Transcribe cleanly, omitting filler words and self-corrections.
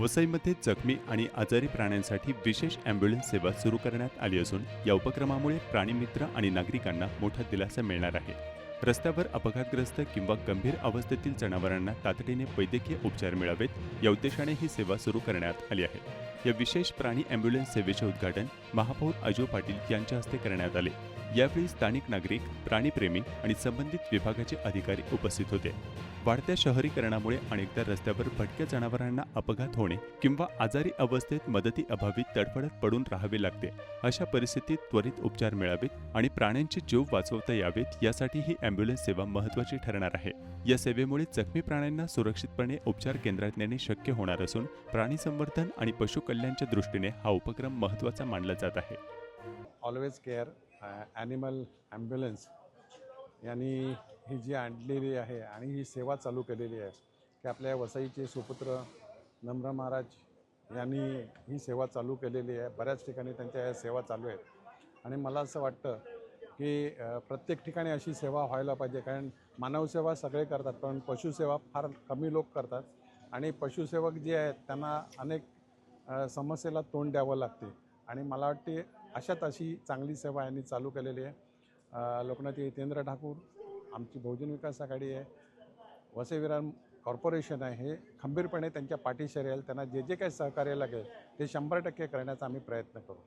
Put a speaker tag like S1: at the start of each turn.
S1: वसईमध्ये जखमी आणि आजारी प्राण्यांसाठी विशेष ॲम्ब्युलन्स सेवा सुरू करण्यात आली असून या उपक्रमामुळे प्राणीमित्र आणि नागरिकांना मोठा दिलासा मिळणार आहे। रस्त्यावर अपघातग्रस्त किंवा गंभीर अवस्थेतील जनावरांना तातडीने वैद्यकीय उपचार मिळावेत या उद्देशाने ही सेवा सुरू करण्यात आली आहे। या विशेष प्राणी ॲम्ब्युलन्स सेवेचे उद्घाटन महापौर अजय पाटील यांच्या हस्ते करण्यात आले। यावेळी स्थानिक नागरिक, प्राणीप्रेमी आणि संबंधित विभागाचे अधिकारी उपस्थित होते। वाढत्या शहरीकरणामुळे अनेकदा रस्त्यावर भटक्या जनावरांना अपघात होणे किंवा आजारी अवस्थेत मदतीअभावी तडफडत पडून राहावे लागते। अशा परिस्थितीत त्वरित उपचार मिळावेत आणि प्राण्यांचे जीव वाचवता यावेत यासाठी ही ॲम्ब्युलन्स सेवा महत्त्वाची ठरणार आहे। या सेवेमुळे जखमी प्राण्यांना सुरक्षितपणे उपचार केंद्रात नेणे शक्य होणार असून प्राणी संवर्धन आणि पशु कल्याणाच्या दृष्टीने हा उपक्रम महत्त्वाचा मानला जात आहे।
S2: ऑलवेज केअर ॲनिमल ॲम्ब्युलन्स यांनी ही जी आणलेली आहे आणि ही सेवा चालू केलेली आहे की आपल्या वसईचे सुपुत्र नम्र महाराज यांनी ही सेवा चालू केलेली आहे। बऱ्याच ठिकाणी त्यांच्या या सेवा चालू आहेत आणि मला असं वाटतं की प्रत्येक ठिकाणी अशी सेवा व्हायला पाहिजे, कारण मानवसेवा सगळे करतात पण पशुसेवा फार कमी लोक करतात आणि पशुसेवक जे आहेत त्यांना अनेक समस्येला तोंड द्यावं लागते आणि मला वाटते अशात अशी चांगली सेवा यांनी चालू केलेली आहे। लोकनेते हितेंद्र ठाकूर, आमची बहुजन विकास आघाडी आहे, वसई विरार कॉर्पोरेशन आहे, हे खंबीरपणे त्यांच्या पाठीशी राहील। त्यांना जे जे काही सहकार्य लागेल ते 100% करण्याचा आम्ही प्रयत्न करू।